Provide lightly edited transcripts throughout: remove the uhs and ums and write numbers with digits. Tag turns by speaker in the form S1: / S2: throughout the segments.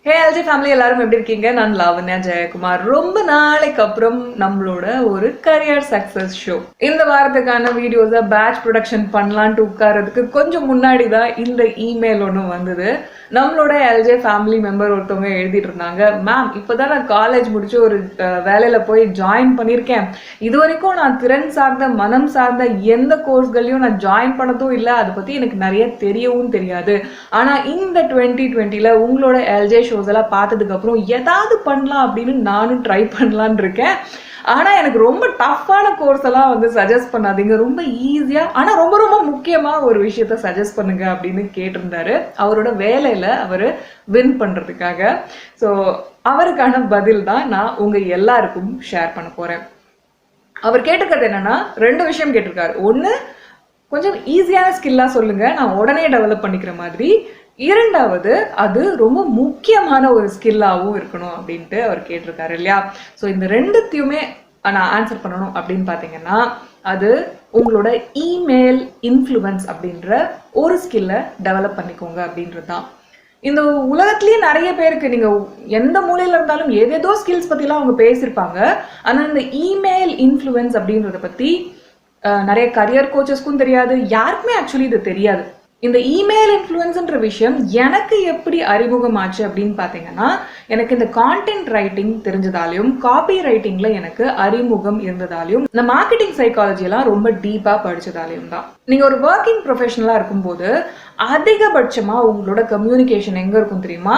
S1: ஹே LG family எல்லாரும் எப்படி இருக்கீங்க? நான் லாவண்யா ஜெயக்குமார். ரொம்ப நாளைக்கு அப்புறம் நம்மளோட ஒரு கரியர் சக்சஸ் ஷோ. இந்த வாரத்துக்கான வீடியோஸை பேட்ச் ப்ரொடக்ஷன் பண்ணலான்ட்டு உட்கார்றதுக்கு கொஞ்சம் முன்னாடி தான் இந்த இமெயில் ஒன்று வந்தது. நம்மளோட எல்ஜே ஃபேமிலி மெம்பர் ஒருத்தவங்க எழுதிட்டு இருந்தாங்க, மேம் இப்போதான் நான் காலேஜ் முடிச்சு ஒரு வேலையில போய் ஜாயின் பண்ணியிருக்கேன். இது வரைக்கும் நான் திறன் சார்ந்த மனம் சார்ந்த எந்த கோர்ஸ்களையும் நான் ஜாயின் பண்ணதும் இல்லை, அதை பத்தி எனக்கு நிறைய தெரியவும் தெரியாது. ஆனா இந்த 2020ல உங்களோட எல்ஜே ஷோஸ் எல்லாம் பார்த்ததுக்கு அப்புறம் ஏதாவது பண்ணலாம் அப்படின்னு நானும் ட்ரை பண்ணலான் இருக்கேன். ஆனா எனக்கு ரொம்ப டஃப்பான கோர்ஸ் எல்லாம் வந்து சஜஸ்ட் பண்ணாதீங்க, ரொம்ப ஈஸியா ஆனா ரொம்ப ரொம்ப முக்கியமா ஒரு விஷயத்த சஜஸ்ட் பண்ணுங்க அப்படின்னு கேட்டிருந்தாரு. அவரோட வேலையில அவரு வின் பண்றதுக்காக. ஸோ அவருக்கான பதில் தான் நான் உங்க எல்லாருக்கும் ஷேர் பண்ண போறேன். அவர் கேட்டிருக்கிறது என்னன்னா, 2 விஷயம் கேட்டிருக்காரு. ஒண்ணு, கொஞ்சம் ஈஸியான ஸ்கில்லா சொல்லுங்க, நான் உடனே டெவலப் பண்ணிக்கிற மாதிரி. இரண்டாவது, அது ரொம்ப முக்கியமான ஒரு ஸ்கில்லாகவும் இருக்கணும் அப்படின்ட்டு அவர் கேட்டிருக்காரு இல்லையா? ஸோ இந்த ரெண்டுத்தையுமே நான் ஆன்சர் பண்ணணும் அப்படின்னு பார்த்தீங்கன்னா, அது உங்களோட இமெயில் இன்ஃப்ளூயன்ஸ் அப்படின்ற ஒரு ஸ்கில்லை டெவலப் பண்ணிக்கோங்க அப்படின்றது தான். இந்த உலகத்திலேயே நிறைய பேருக்கு நீங்க எந்த மூலையில இருந்தாலும் ஏதேதோ ஸ்கில்ஸ் பத்திலாம் அவங்க பேசியிருப்பாங்க. ஆனால் இந்த இமெயில் இன்ஃப்ளூயன்ஸ் அப்படின்றத பத்தி நிறைய கரியர் கோச்சஸ்க்கும் தெரியாது, யாருக்குமே ஆக்சுவலி இது தெரியாது. இந்த இமெயில் இன்ஃப்ளூயன்ஸ்ன்ற விஷயம் எனக்கு எப்படி அறிமுகமாச்சு அப்படின்னு பார்த்தீங்கன்னா, எனக்கு இந்த கான்டென்ட் ரைட்டிங் தெரிஞ்சதாலையும் காப்பி ரைட்டிங்ல எனக்கு அறிமுகம் இருந்ததாலையும் இந்த மார்க்கெட்டிங் சைக்காலஜி எல்லாம் ரொம்ப டீப்பா படிச்சதாலையும் தான். நீங்க ஒரு ஒர்க்கிங் ப்ரொஃபஷனலா இருக்கும்போது அதிகபட்சமா உங்களோட கம்யூனிகேஷன் எங்க இருக்கும் தெரியுமா?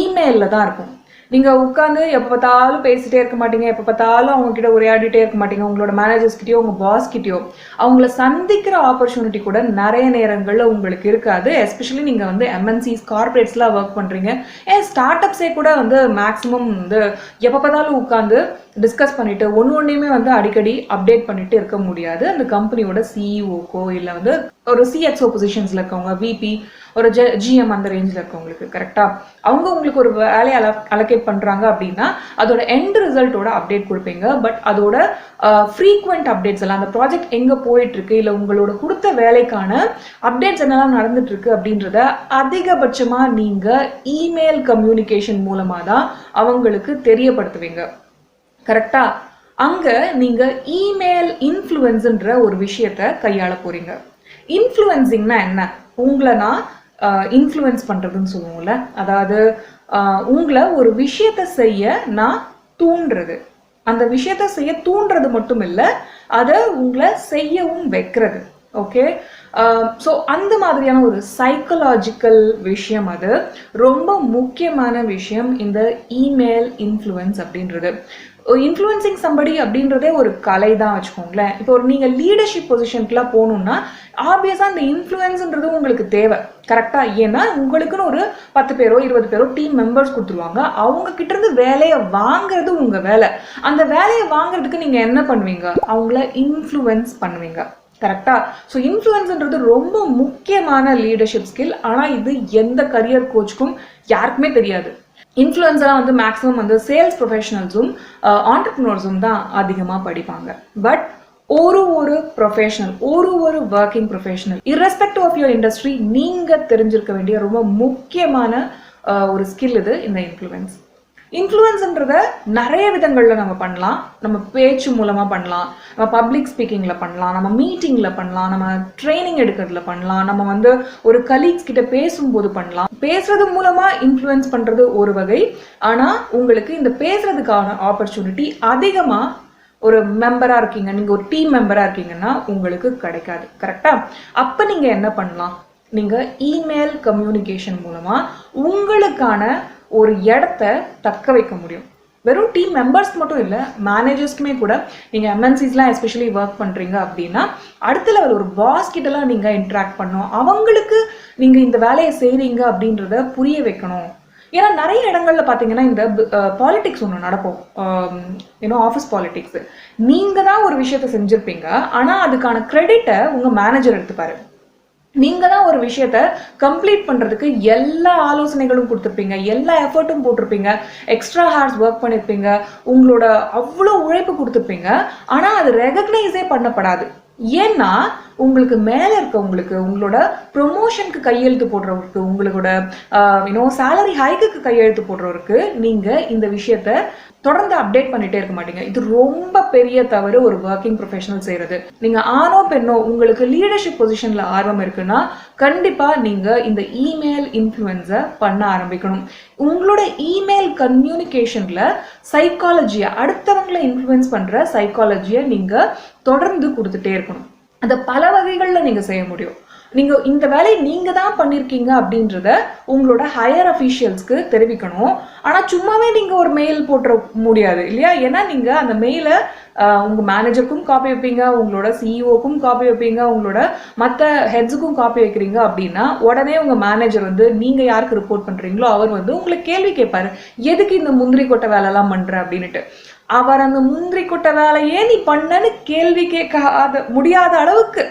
S1: இமெயில்ல தான் இருக்கும். நீங்க உட்காந்து எப்போ பார்த்தாலும் பேசிட்டே இருக்க மாட்டீங்க, எப்போ பார்த்தாலும் அவங்க கிட்ட உரையாடிட்டே இருக்க மாட்டீங்க. உங்களோட மேனேஜர்ஸ் கிட்டயோ உங்க பாஸ் கிட்டயோ அவங்கள சந்திக்கிற ஆப்பர்ச்சுனிட்டி கூட நிறைய நேரங்கள்ல உங்களுக்கு இருக்காது. எஸ்பெஷலி நீங்க வந்து எம்என்சிஸ் கார்பரேட்ஸ்லாம் ஒர்க் பண்றீங்க. ஸ்டார்ட் அப்ஸே கூட வந்து மேக்ஸிமம் வந்து எப்போ பார்த்தாலும் உட்காந்து டிஸ்கஸ் பண்ணிட்டு ஒன்றுமே வந்து அடிக்கடி அப்டேட் பண்ணிட்டு இருக்க முடியாது. அந்த கம்பெனியோட சிஇஓக்கோ இல்லை வந்து ஒரு சிஎக்ஸ்ஓ பொசிஷன்ஸ்ல இருக்கவங்க, விபி, ஒரு ஜிஎம் அந்த ரேஞ்சில் இருக்கவங்களுக்கு கரெக்டா அவங்க உங்களுக்கு ஒரு வேலையை அலோகேட் பண்றாங்க அப்படின்னா அதோட எண்ட் ரிசல்ட்டோட அப்டேட் கொடுப்பீங்க. பட் அதோட ஃப்ரீக்வெண்ட் அப்டேட்ஸ் எல்லாம், அந்த ப்ராஜெக்ட் எங்க போயிட்டு இருக்கு, இல்லை உங்களோட கொடுத்த வேலைக்கான அப்டேட்ஸ் என்னெல்லாம் நடந்துட்டு இருக்கு அப்படின்றத அதிகபட்சமா நீங்க இமெயில் கம்யூனிகேஷன் மூலமா தான் அவங்களுக்கு தெரியப்படுத்துவீங்க. கரெக்டா? அங்க நீங்க இமெயில் இன்ஃப்ளூயன்ஸ்ன்ற ஒரு விஷயத்த கையாள போறீங்க. இன்ஃப்ளூயன்சிங்னா என்ன? உங்களை நான் இன்ஃப்ளூயன்ஸ் பண்றதுன்னு சொல்லுவோம்ல, அதாவது உங்களை ஒரு விஷயத்த செய்ய நான் தூண்டுறது. அந்த விஷயத்த செய்ய தூண்டுறது மட்டும் இல்லை, அதை உங்களை செய்யவும் வைக்கிறது. ஓகே, ஸோ அந்த மாதிரியான ஒரு சைக்கலாஜிக்கல் விஷயம், அது ரொம்ப முக்கியமான விஷயம் இந்த இமெயில் இன்ஃப்ளூயன்ஸ் அப்படின்றது. இன்ஃப்ளூயன்சிங் சம்படி அப்படின்றதே ஒரு கலை தான் வச்சுக்கோங்களேன். இப்போ ஒரு நீங்கள் லீடர்ஷிப் பொசிஷனுக்குலாம் போகணும்னா ஆப்வியஸாக அந்த இன்ஃப்ளூயன்ஸ்ன்றது உங்களுக்கு தேவை. கரெக்டாக? ஏன்னா உங்களுக்குன்னு ஒரு 10 பேரோ 20 பேரோ டீம் மெம்பர்ஸ் கொடுத்துருவாங்க. அவங்க கிட்ட இருந்து வேலையை வாங்குறது உங்கள் வேலை. அந்த வேலையை வாங்குறதுக்கு நீங்கள் என்ன பண்ணுவீங்க? அவங்கள இன்ஃப்ளூயன்ஸ் பண்ணுவீங்க. கரெக்டா? ஸோ இன்ஃப்ளூயன்ஸ்ன்றது ரொம்ப முக்கியமான லீடர்ஷிப் ஸ்கில். ஆனால் இது எந்த கரியர் கோச்சுக்கும் யாருக்குமே தெரியாது. இன்ஃப்ளூயன்ஸெல்லாம் வந்து மேக்ஸிமம் வந்து சேல்ஸ் ப்ரொஃபஷனல்ஸும் ஆண்டர்ப்ரனர்ஸும் தான் அதிகமாக படிப்பாங்க. பட் ஒரு ப்ரொஃபஷனல், ஒரு working professional irrespective of your industry நீங்கள் தெரிஞ்சிருக்க வேண்டிய ரொம்ப முக்கியமான ஒரு ஸ்கில் இது இந்த இன்ஃப்ளூயன்ஸ். இன்ஃப்ளூயன்ஸ்ன்றத நிறைய விதங்களில் நம்ம பண்ணலாம். நம்ம பேச்சு மூலமாக பண்ணலாம், நம்ம பப்ளிக் ஸ்பீக்கிங்கில் பண்ணலாம், நம்ம மீட்டிங்கில் பண்ணலாம், நம்ம ட்ரைனிங் எடுக்கிறதுல பண்ணலாம், நம்ம வந்து ஒரு கலீக்ஸ் கிட்ட பேசும்போது பண்ணலாம். பேசுறது மூலமாக இன்ஃப்ளூயன்ஸ் பண்ணுறது ஒரு வகை. ஆனால் உங்களுக்கு இந்த பேசுறதுக்கான ஆப்பர்ச்சுனிட்டி அதிகமாக ஒரு மெம்பராக இருக்கீங்க, நீங்கள் ஒரு டீம் மெம்பராக இருக்கீங்கன்னா உங்களுக்கு கிடைக்காது. கரெக்டாக? அப்போ நீங்கள் என்ன பண்ணலாம்? நீங்கள் இமெயில் கம்யூனிகேஷன் மூலமாக உங்களுக்கான ஒரு இடத்த தக்க வைக்க முடியும். வெறும் டீம் மெம்பர்ஸ்க்கு மட்டும் இல்லை, மேனேஜர்ஸ்க்குமே கூட. நீங்கள் எம்என்சிஸ்லாம் எஸ்பெஷலி ஒர்க் பண்ணுறீங்க அப்படின்னா அடுத்த லெவல் ஒரு பாஸ் கிட்டலாம் நீங்கள் இன்ட்ராக்ட் பண்ணணும். அவங்களுக்கு நீங்கள் இந்த வேலையை செய்கிறீங்க அப்படின்றத புரிய வைக்கணும். ஏன்னா நிறைய இடங்கள்ல பார்த்தீங்கன்னா இந்த பாலிடிக்ஸ் ஒன்று நடக்கும், ஆஃபீஸ் பாலிடிக்ஸ். நீங்கள் தான் ஒரு விஷயத்த செஞ்சுருப்பீங்க, ஆனால் அதுக்கான கிரெடிட்டை உங்கள் மேனேஜர் எடுத்துப்பாரு. நீங்க தான் ஒரு விஷயத்த கம்ப்ளீட் பண்றதுக்கு எல்லா ஆலோசனைகளும் கொடுத்துருப்பீங்க, எல்லா எஃபர்ட்டும் போட்டிருப்பீங்க, எக்ஸ்ட்ரா ஹார்ஸ் ஒர்க் பண்ணிருப்பீங்க, உங்களோட அவ்வளோ உழைப்பு கொடுத்துருப்பீங்க. ஆனா அது ரெகக்னைஸே பண்ணப்படாது. ஏன்னா உங்களுக்கு மேல இருக்கவங்களுக்கு, உங்களோட ப்ரொமோஷனுக்கு கையெழுத்து போடுறவருக்கு, உங்களோட சேலரி ஹைக்கு கையெழுத்து போடுறவருக்கு நீங்க இந்த விஷயத்த தொடர்ந்து அப்டேட் பண்ணிட்டே இருக்க மாட்டீங்க. இது ரொம்ப பெரிய தவறு ஒரு ஒர்க்கிங் ப்ரொஃபஷனல் செய்யறது. நீங்க ஆணோ பெண்ணோ உங்களுக்கு லீடர்ஷிப் பொசிஷன்ல ஆர்வம் இருக்குன்னா கண்டிப்பா நீங்க இந்த இமெயில் இன்ஃப்ளூயன்ஸை பண்ண ஆரம்பிக்கணும். உங்களோட இமெயில் கம்யூனிகேஷன்ல சைக்காலஜியை, அடுத்தவங்களை இன்ஃப்ளூயன்ஸ் பண்ற சைக்காலஜியை நீங்க தொடர்ந்து கொடுத்துட்டே இருக்கணும். அதை பல வகைகள்ல நீங்க செய்ய முடியும். நீங்க இந்த வேலையை நீங்க தான் பண்ணிருக்கீங்க அப்படின்றத உங்களோட ஹையர் அஃபீஷியல்ஸ்க்கு தெரிவிக்கணும். ஆனா சும்மாவே நீங்க ஒரு மெயில் போட்டுற முடியாது இல்லையா? ஏன்னா நீங்க அந்த மெயிலை உங்க மேனேஜருக்கும் காப்பி வைப்பீங்க, உங்களோட சிஇஓக்கும் காப்பி வைப்பீங்க, உங்களோட மற்ற ஹெட்ஸுக்கும் காப்பி வைக்கிறீங்க அப்படின்னா உடனே உங்க மேனேஜர் நீங்க யாருக்கு ரிப்போர்ட் பண்றீங்களோ அவர் உங்களுக்கு கேள்வி கேட்பாரு, எதுக்கு இந்த முந்திரி கொட்டை வேலை எல்லாம் பண்ற அப்படின்னுட்டு. அவர் அந்த முந்திரி கொட்டை வேலையே நீ பண்ணன்னு கேள்வி கேட்காத முடியாத அளவுக்கு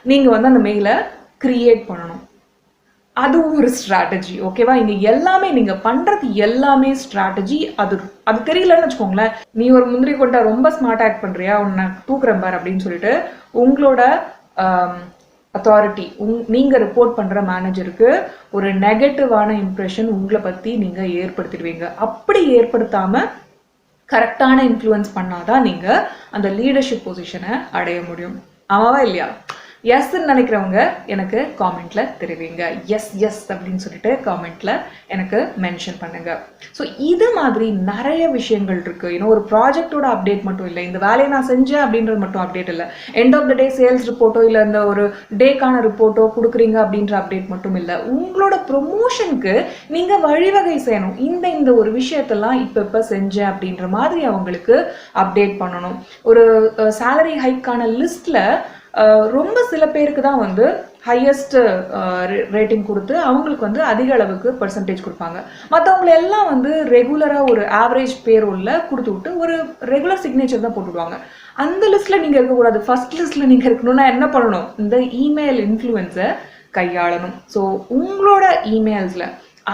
S1: நீங்க அந்த மெயிலை கிரியேட் பண்ணணும். அதுவும் ஒரு ஸ்ட்ராட்டஜி. ஓகேவா? இங்க எல்லாமே நீங்க பண்றது எல்லாமே ஸ்ட்ராட்டஜி. அது தெரியலன்னு வச்சுக்கோங்களேன், நீ ஒரு முந்திரி கொட்டை ரொம்ப ஸ்மார்ட் ஆக்ட் பண்றியா, உன்னை தூக்குறேன் பார் அப்படின்னு சொல்லிட்டு உங்களோட அத்தாரிட்டி, நீங்க ரிப்போர்ட் பண்ற மேனேஜருக்கு ஒரு நெகட்டிவான இம்ப்ரெஷன் உங்களை பத்தி நீங்க ஏற்படுத்திடுவீங்க. அப்படி ஏற்படுத்தாம கரெக்டான இன்ஃப்ளூயன்ஸ் பண்ணாதான் நீங்க அந்த லீடர்ஷிப் பொசிஷனை அடைய முடியும். ஆமாவா இல்லையா? எஸ் நினைக்கிறவங்க எனக்கு காமெண்ட்ல தெரிவிங்க. எஸ் அப்படின்னு சொல்லிட்டு காமெண்ட்ல எனக்கு மென்ஷன் பண்ணுங்க. ஸோ இது மாதிரி நிறைய விஷயங்கள் இருக்கு. ஒரு ப்ராஜெக்டோட அப்டேட் மட்டும் இல்லை, இந்த வேலையை நான் செஞ்சேன் அப்படின்றது மட்டும் அப்டேட் இல்லை. End of the day sales ரிப்போர்ட்டோ இல்லை இந்த ஒரு டேக்கான ரிப்போர்ட்டோ கொடுக்குறீங்க அப்படின்ற அப்டேட் மட்டும் இல்லை. உங்களோட ப்ரொமோஷனுக்கு நீங்க வழிவகை செய்யணும். இந்த ஒரு விஷயத்தெல்லாம் இப்போ செஞ்சேன் அப்படின்ற மாதிரி அவங்களுக்கு அப்டேட் பண்ணணும். ஒரு சேலரி ஹைக்கான லிஸ்ட்ல ரொம்ப சில பேருக்கு தான் ஹையஸ்ட் ரேட்டிங் கொடுத்து அவங்களுக்கு அதிக அளவுக்கு பர்சன்டேஜ் கொடுப்பாங்க. மற்றவங்களை எல்லாம் ரெகுலரா ஒரு ஆவரேஜ் பேரோல்ல கொடுத்து விட்டு ஒரு ரெகுலர் சிக்னேச்சர் தான் போட்டுவிடுவாங்க. அந்த லிஸ்ட்ல நீங்க இருக்கக்கூடாது. ஃபர்ஸ்ட் லிஸ்ட்ல நீங்க இருக்கணும்னா என்ன பண்ணணும்? இந்த இமெயில் இன்ஃப்ளூயன்ஸை கையாளணும். ஸோ உங்களோட இமெயில்ஸ்ல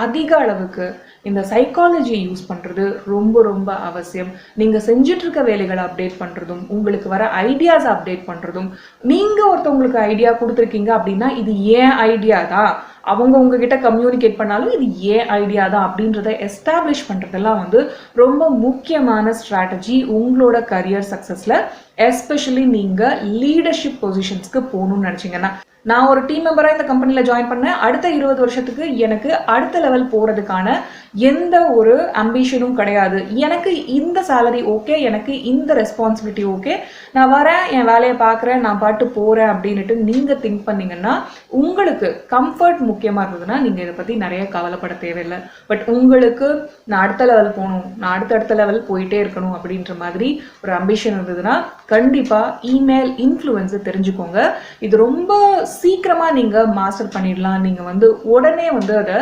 S1: அதிக அளவுக்கு இந்த சைக்காலஜியை யூஸ் பண்றது ரொம்ப ரொம்ப அவசியம். நீங்க செஞ்சுட்டு இருக்க வேலைகளை அப்டேட் பண்றதும், உங்களுக்கு வர ஐடியாஸ் அப்டேட் பண்றதும், நீங்க ஒருத்தவங்களுக்கு ஐடியா கொடுத்துருக்கீங்க அப்படின்னா இது ஏன் ஐடியா தான், அவங்க உங்ககிட்ட கம்யூனிகேட் பண்ணாலும் இது ஏன் ஐடியா தான் அப்படின்றத எஸ்டாப்ளிஷ் பண்றதெல்லாம் ரொம்ப முக்கியமான ஸ்ட்ராட்டஜி உங்களோட கரியர் சக்சஸ்ல. எஸ்பெஷலி நீங்க லீடர்ஷிப் பொசிஷன்ஸ்க்கு போகணும்னு நினைச்சீங்கன்னா, நான் ஒரு டீம் மெம்பராக இந்த கம்பெனியில் ஜாயின் பண்ணேன், அடுத்த 20 வருஷத்துக்கு எனக்கு அடுத்த லெவல் போகிறதுக்கான எந்த ஒரு அம்பிஷனும் கிடையாது, எனக்கு இந்த சேலரி ஓகே, எனக்கு இந்த ரெஸ்பான்சிபிலிட்டி ஓகே, நான் வரேன், என் வேலையை பார்க்குறேன், நான் பாட்டு போகிறேன் அப்படின்ட்டு நீங்கள் திங்க் பண்ணீங்கன்னா, உங்களுக்கு கம்ஃபர்ட் முக்கியமாக இருந்ததுன்னா நீங்கள் இதை பற்றி நிறைய கவலைப்பட தேவையில்லை. பட் உங்களுக்கு நான் அடுத்த லெவல் போகணும், நான் அடுத்த லெவல் போயிட்டே இருக்கணும் அப்படின்ற மாதிரி ஒரு அம்பிஷன் இருந்ததுன்னா கண்டிப்பாக இமெயில் இன்ஃப்ளூயன்ஸை தெரிஞ்சுக்கோங்க. இது ரொம்ப சீக்கிரமா நீங்க மாஸ்டர் பண்ணிடலாம். நீங்க உடனே அதை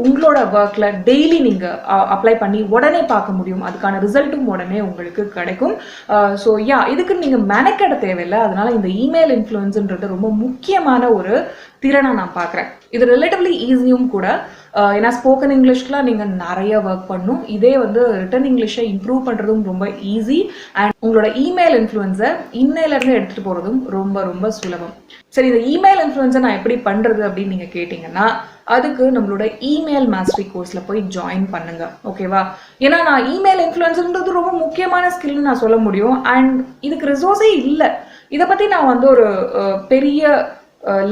S1: உங்களோட ஒர்க்ல டெய்லி நீங்க அப்ளை பண்ணி உடனே பார்க்க முடியும். அதுக்கான ரிசல்ட்டும் உடனே உங்களுக்கு கிடைக்கும். ஸோ இதுக்கு நீங்க மெனக்கெட தேவையில்லை. அதனால இந்த இமெயில் இன்ஃப்ளூயன்ஸ்ன்றது ரொம்ப முக்கியமான ஒரு திறனை நான் பார்க்குறேன். இது ரிலேட்டிவ்லி ஈஸியும் கூட. ஏன்னா ஸ்போக்கன் இங்கிலீஷ்க்குலாம் நீங்கள் நிறைய ஒர்க் பண்ணணும். இதே ரிட்டன் இங்கிலீஷை இம்ப்ரூவ் பண்ணுறதும் ரொம்ப ஈஸி. அண்ட் உங்களோட இமெயில் இன்ஃப்ளூயன்ஸை இன்னையிலேருந்து எடுத்துகிட்டு போகிறதும் ரொம்ப ரொம்ப சுலபம். சரி, இந்த இமெயில் இன்ஃப்ளூயன்ஸை நான் எப்படி பண்ணுறது அப்படின்னு நீங்கள் கேட்டிங்கன்னா, அதுக்கு நம்மளோட இமெயில் மாஸ்டரி கோர்ஸில் போய் ஜாயின் பண்ணுங்க. ஓகேவா? ஏன்னா நான் இமெயில் இன்ஃப்ளூயன்ஸ்ன்றது ரொம்ப முக்கியமான ஸ்கில்னு நான் சொல்ல முடியும். அண்ட் இதுக்கு ரிசோர்ஸே இல்லை. இதை பற்றி நான் ஒரு பெரிய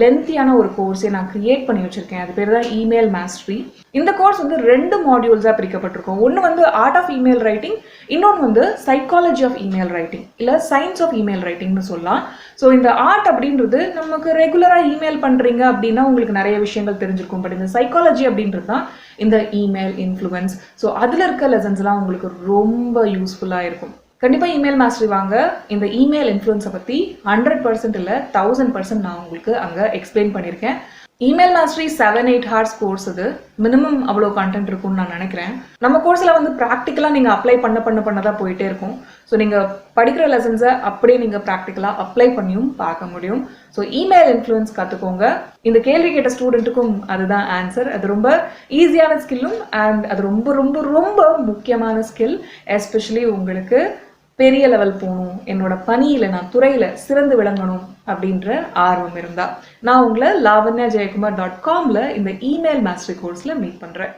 S1: லென்த்தியான ஒரு கோர்ஸை நான் கிரியேட் பண்ணி வச்சிருக்கேன். அது பேர் தான் இமெயில் மாஸ்டரி. இந்த கோர்ஸ் 2 மாடியூல்ஸாக பிரிக்கப்பட்டிருக்கும். ஒன்று ஆர்ட் ஆஃப் இமெயில் ரைட்டிங், இன்னொன்று சைக்காலஜி ஆஃப் இமெயில் ரைட்டிங், இல்லை சயின்ஸ் ஆஃப் இமெயில் ரைட்டிங்னு சொல்லலாம். ஸோ இந்த ஆர்ட் அப்படின்றது நமக்கு ரெகுலராக இமெயில் பண்ணுறீங்க அப்படின்னா உங்களுக்கு நிறைய விஷயங்கள் தெரிஞ்சிருக்கும். பட் இந்த சைக்காலஜி அப்படின்றது தான் இந்த இமெயில் இன்ஃப்ளூயன்ஸ். ஸோ அதில் இருக்க லெசன்ஸ்லாம் உங்களுக்கு ரொம்ப யூஸ்ஃபுல்லாக இருக்கும். கண்டிப்பாக இமெயில் மாஸ்டரி வாங்க. இந்த இமெயில் இன்ஃப்ளூயன்ஸை பற்றி 100% இல்லை 1000% நான் உங்களுக்கு அங்கே எக்ஸ்பிளைன் பண்ணியிருக்கேன். Email mastery 7-8 hours course. இது மினிமம் அவ்வளோ கண்டென்ட் இருக்கும்னு நான் நினைக்கிறேன். நம்ம கோர்ஸில் ப்ராக்டிக்கலாக நீங்கள் அப்ளை பண்ண தான் போயிட்டே இருக்கும். ஸோ நீங்கள் படிக்கிற லெசன்ஸை அப்படியே நீங்கள் ப்ராக்டிக்கலாக அப்ளை பண்ணியும் பார்க்க முடியும். ஸோ இமெயில் இன்ஃப்ளூயன்ஸ் கற்றுக்கோங்க. இந்த கேள்வி கேட்ட ஸ்டூடெண்ட்டுக்கும் அதுதான் ஆன்சர். அது ரொம்ப ஈஸியான ஸ்கில்லும் அண்ட் அது ரொம்ப ரொம்ப ரொம்ப முக்கியமான ஸ்கில். எஸ்பெஷலி உங்களுக்கு பெரிய லெவல் போகணும், என்னோட பணியில் நான் துறையில் சிறந்து விளங்கணும் அப்படின்ற ஆர்வம் இருந்தா நான் உங்களை lavanyajaykumar.comல இந்த இமெயில் மாஸ்டர் கோர்ஸ்ல மீட் பண்றேன்.